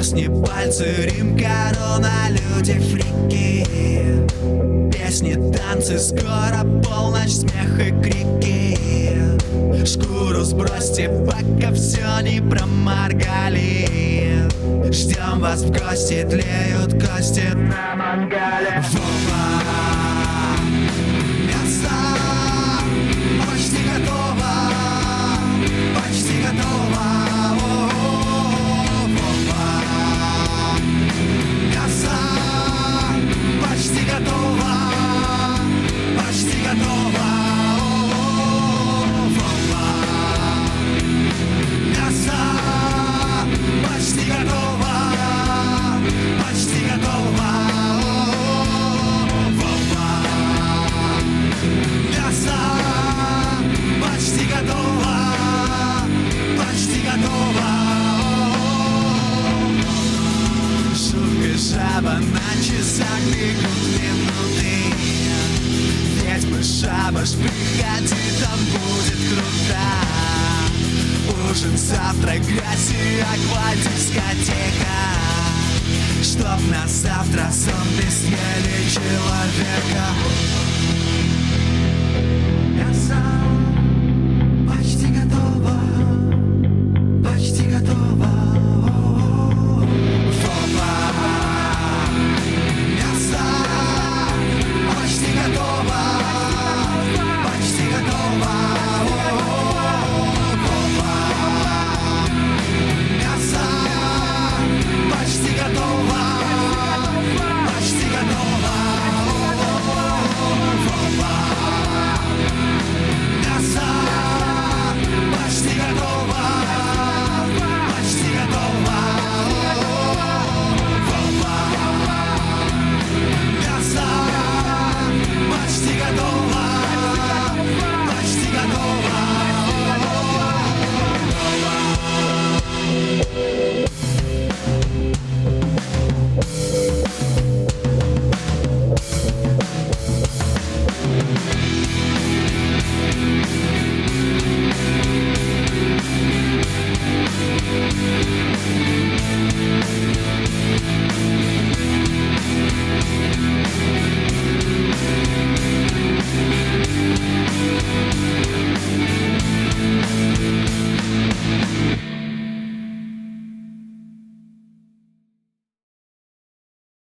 Перстни, пальцы, Рим, корона, люди, фрики. Песни, танцы, скоро полночь, смех и крики. Шкуру сбросьте, пока все не проморгали. Ждем вас в гости, тлеют кости на мангале. Вова, мясо почти готово, почти готово. Вова, мясо почти готово, почти готово. Вова, мясо почти готово, почти готово. Вова, мясо почти готово, почти готово. Шутка жаба, на часах бегут минуты. Ведьма шабаш, приходи, там будет круто. Ужин, завтрак, грязь, аквадискотека. Чтоб на завтра зомби съели человека.